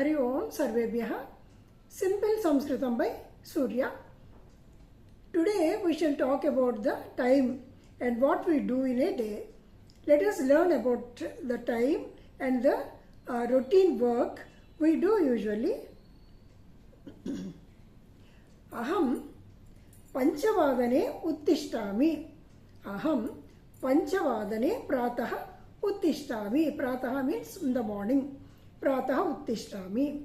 हरि ओम सर्वेभ्यः. Simple Sanskritam by Surya. Today we shall talk about the time and what we do in a day. Let us learn about the time and the routine work we do usually. Aham Panchavadane Uttishtami. Aham Panchavadane Pratah Uttishtami. Pratah means in the morning. Pratah Uttishtami.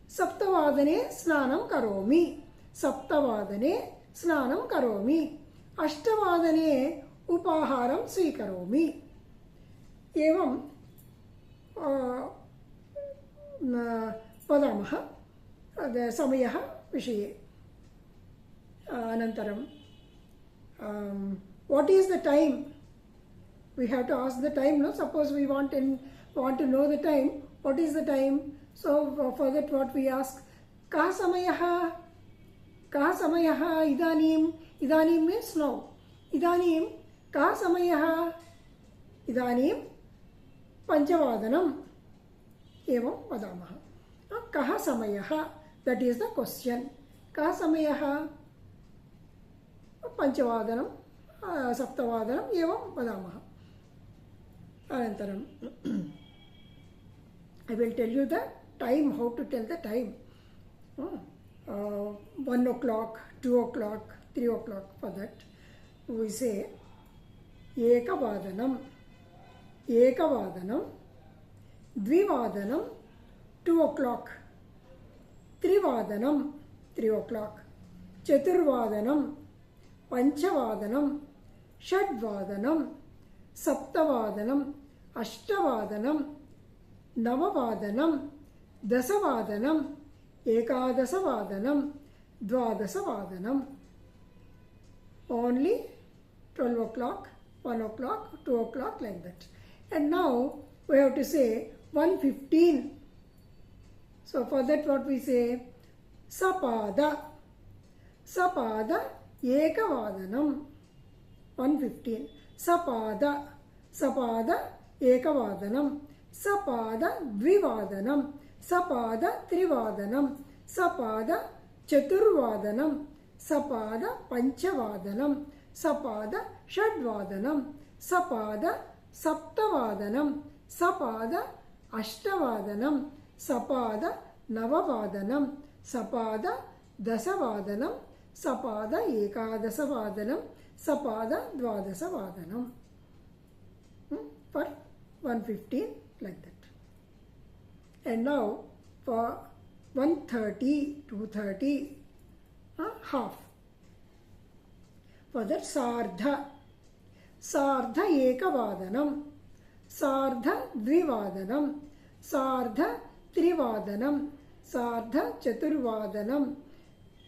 Saptavadane Snanam Karomi. Saptavadane Snanam Karomi. Ashtavadane Upaharam Swikaromi. Evam Padamaha Samayaha Vishaye. Anantaram. What is the time? We have to ask the time, no? Suppose we want to know the time. What is the time? So for that what we ask? Kaha samayaha? Kaha samayaha? Idanim. Idanim means now. Idanim. Kaha samayaha? Idanim. Panchavadanam. Evam vadamaha. Kaha samayaha? That is the question. Kaha samayaha? Panchavadanam. Saptavadanam. Evam vadamaha. Anantaram. I will tell you the time, how to tell the time. 1 o'clock, 2 o'clock, 3 o'clock. For that we say Ekavadanam. Ekavadanam. Dvivadanam. 2 o'clock. Trivadanam. 3 o'clock. Chaturvadanam. Panchavadanam. Shadvadanam. Saptavadanam. Ashtavadanam. Navavadanam. Dasavadanam. Ekadasavadanam. Dvadasavadanam. Only 12 o'clock, 1 o'clock, 2 o'clock, like that. And now we have to say 1:15. So for that what we say? Sapada. Sapada Ekavadanam. 1:15. Sapada. Sapada Ekavadanam. Sapada Dvivadanam. Sapada Trivadanam. Sapada Chaturvadanam. Sapada Panchavadanam. Sapada Shadvadanam. Sapada Saptavadanam. Sapada Ashtavadanam. Sapada Navavadanam. Sapada Dasavadanam. Sapada Ekadasavadanam. Sapada Dvadasavadanam. For 1:15, like that. And now for 1:30, 2:30, half. For that Sardha. Sardha Ekavadanam. Sardha Dvivadanam. Sardha Trivadanam. Sardha Chaturvadanam.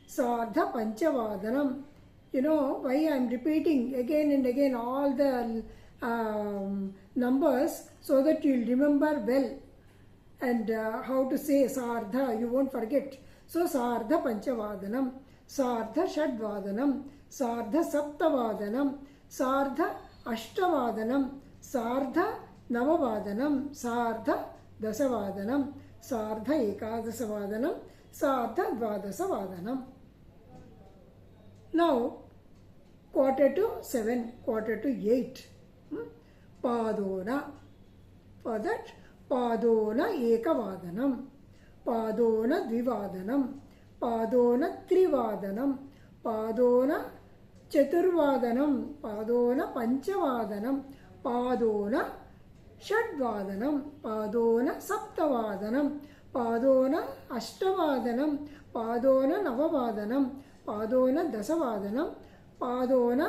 Sardha Panchavadanam. You know why I am repeating again and again all the numbers, so that you will remember well, and how to say Sardha, you won't forget. So Sardha Panchavadanam, Sardha Shadvadanam, Sardha Saptavadanam, Sardha Ashtavadanam, Sardha Navavadanam, Sardha Dasavadanam, Sardha Ekadasavadanam, Sardha Dvadasavadanam. Now 6:45, 7:45. Padona. For that Padona Ekavadanam. Padona Dvivadanam. Padona Trivadanam. Padona Chaturvadanam. Padona Panchavadanam. Padona Shadvadanam. Padona Saptavadanam. Padona Ashtavadanam. Padona Navavadanam. Padona Dasavadanam. Padona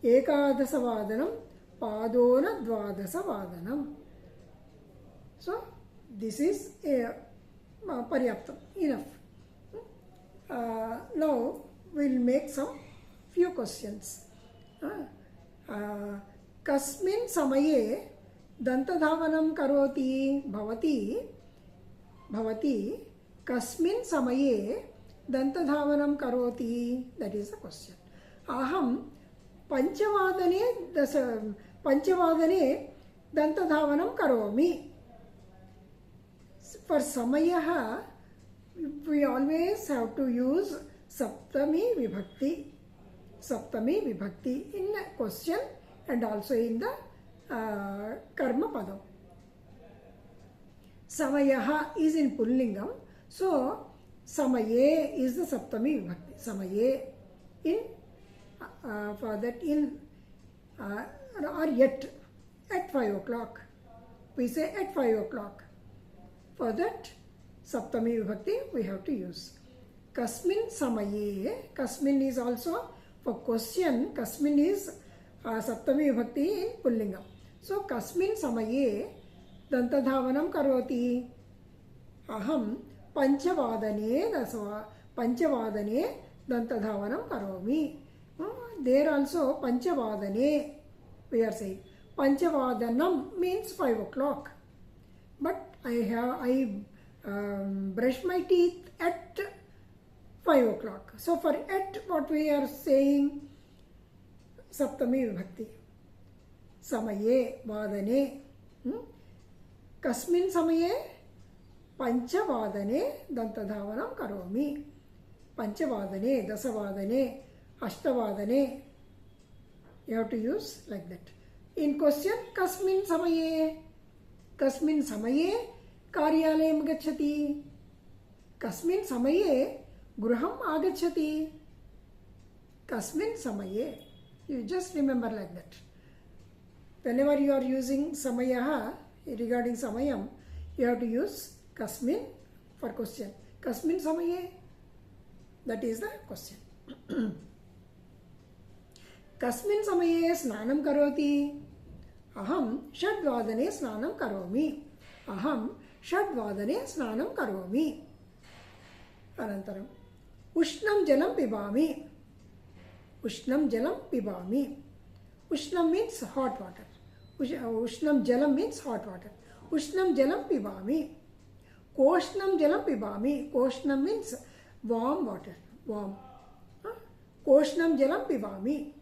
Ekadasavadanam. Padona Dvadasavadanam. So this is Paryaptam, enough. Now we will make some few questions. Kasmin samaye dantadhavanam karoti bhavati kasmin samaye dantadhavanam karoti? That is the question. Aham Panchavadane dantadhavanam karomi. for Samayaha, we always have to use Saptami Vibhakti. Saptami Vibhakti in a question and also in the Karma Padam. Samayaha is in Pullingam, so Samaye is the Saptami Vibhakti. Samaye in for that in or yet at 5 o'clock. We say at 5 o'clock. For that Saptami Vibhakti we have to use. Kasmin Samaye. Kasmin is also for question. Kasmin is Saptami Vibhakti in Pullingam. So Kasmin Samaye Dantadhavanam Karoti. Aham Panchavadane Dantadhavanam Karomi. There also Panchavadane we are saying. Panchavadanam means 5 o'clock. But I brush my teeth at 5 o'clock. So for at what we are saying Saptami Vibhakti. Samaye Vadane. Kasmin Samaye Panchavadane Dantadhavanam Karomi. Panchavadane, Dasavadane, Ashtavadane. You have to use like that. In question, Kasmin Samaye. Kasmin Samaye Karyalayam Gacchati. Kasmin Samaye Gruham Agacchati. Kasmin Samaye. You just remember like that. Whenever you are using Samayaha, regarding Samayam, you have to use Kasmin for question. Kasmin Samaye. That is the question. Kasmin Samaye Snanam Karoti. Aham Shadvadane Snanam Karomi. Aham Shadvadane Snanam Karomi. Anantaram. Ushnam Jalam Pibami. Ushnam Jalam Pibami. Ushnam means hot water. Ushnam Jalam means hot water. Ushnam Jalam Pibami. Koshnam Jalam Pibami. Koshnam means warm water. Warm. Koshnam Jalam Pibami.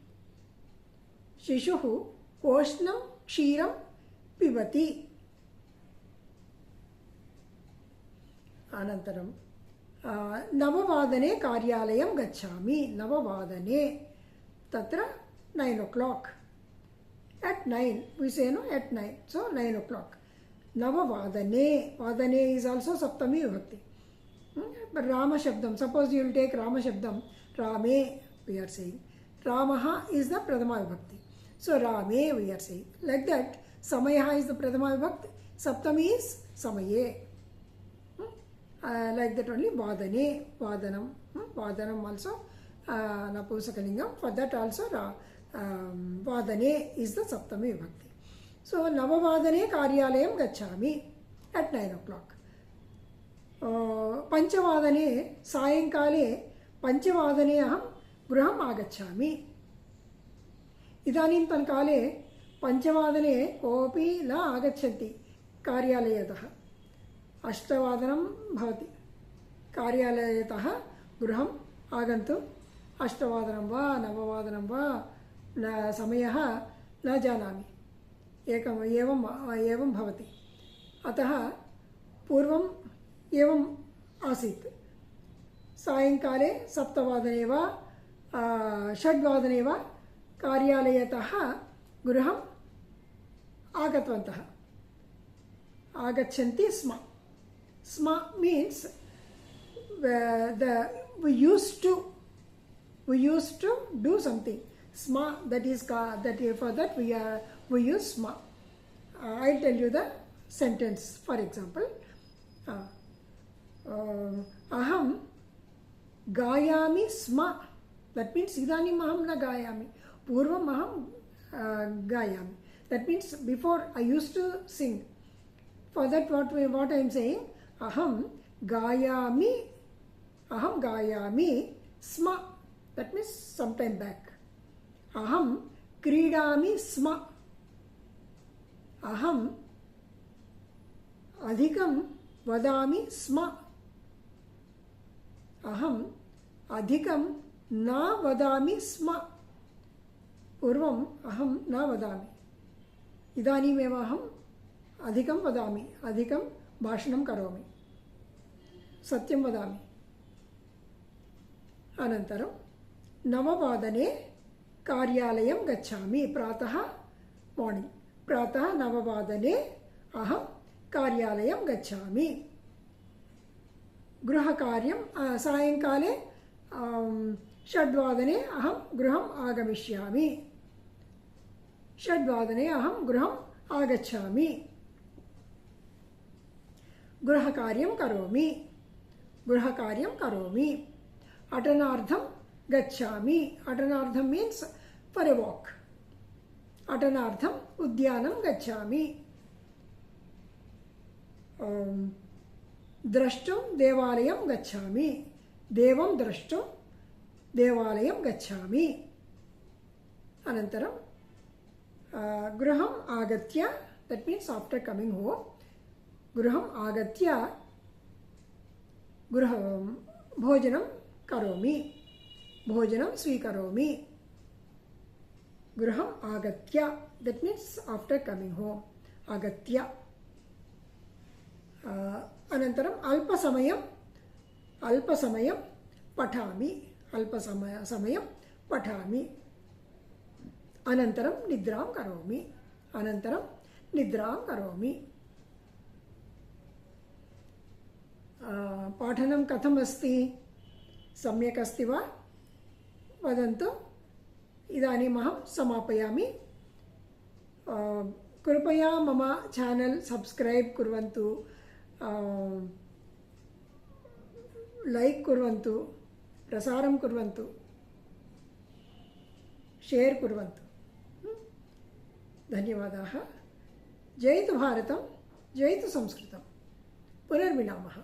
Shishuhu Koshnam Kshiram Pibati. Anantaram. Navavadane Karyalayam Gacchami. Navavadane. Tatra 9 o'clock. At 9. We say no, at 9. So 9 o'clock. Navavadane. Vadane is also Saptami Vibhakti. But Rama Shabdam. Suppose you will take Rama Shabdam. Rame we are saying. Ramaha is the Pradama Vibhakti. So Rame we are saying. Like that, Samayaha is the Pradama Vibhakti. Saptami is Samaye. Like that only Vadane, Vadanam. Vadanam also Napusakalingam. For that also Vadane is the Saptami Vibhakti. So Navavadane Karyalayam Gacchami at 9 o'clock. Panchavadane Sayankale Panchavadane Aham Gruham Agacchami. Idanim Tankale Panchavadane Kopi La Agachanti Karyalayataha. Ashtavadanam Bhavati. Karyalayataha Gruham Agantu. Ashtavadanam Va, Navavadanam Va, Samayaha Na Janami. Ekam Evam Bhavati. Ataha Purvam Evam Asit. Sayankale Saptavadane Va, Shadvadane Va, Karyalayataha Gruham Agatvantaha. Agachanti Sma. Sma means we used to do something. Sma, that is for that we use Sma. I'll tell you the sentence. For example, Aham Gayami Sma. That means Idanim Aham na Gayami. Purvam Aham Gayami. That means before I used to sing. For that what I am saying, Aham Gayami Sma. That means sometime back. Aham Kridami Sma. Aham Adhikam Vadami Sma. Aham Adhikam Na Vadami Sma. Purvam Aham Na Vadami. Idanim eva aham Adhikam Vadami. Adhikam Bhashanam Karomi. सत्यं वदामि। अनन्तरं 9 कार्यालयं गच्छामि। प्रातः morning, प्रातः 9 अहं कार्यालयं गच्छामि। गृहकार्यं सायङ्काले 6 अहं गृहम् आगमिष्यामि। 6 अहं गृहम् आगच्छामि। गृहकार्यं करोमि, गृहकार्यं करोमि। अटनार्थं गच्छामि। अटनार्थं मीन्स् फॉर ए वॉक। अटनार्थम् उद्यानं गच्छामि। द्रष्टुं देवालयं गच्छामि। देवं द्रष्टुं देवालयं गच्छामि। अनन्तरं गृहम् आगत्य, that means after coming home, गृहम् आगत्य भोजनं करोमि, भोजनं स्वीकरोमि। गृहम् आगत्य, that means after coming home, आगत्य। अनन्तरम् अल्पसमयं पठामि, अल्पसमयं पठामि। अनन्तरं निद्रां करोमि, अनन्तरं निद्रां करोमि। पाठनं कथम् अस्ति? सम्यक् अस्ति वा? वदन्तु। इदानीम् अहं समापयामि। कृपया मम चैनल सब्स्क्राइब कुर्वन्तु, लाइक कुर्वन्तु, प्रसारं कुर्वन्तु, शेयर कुर्वन्तु। धन्यवादाः। जयतु भारतं, जयतु संस्कृतं। पुनर्मिलामः।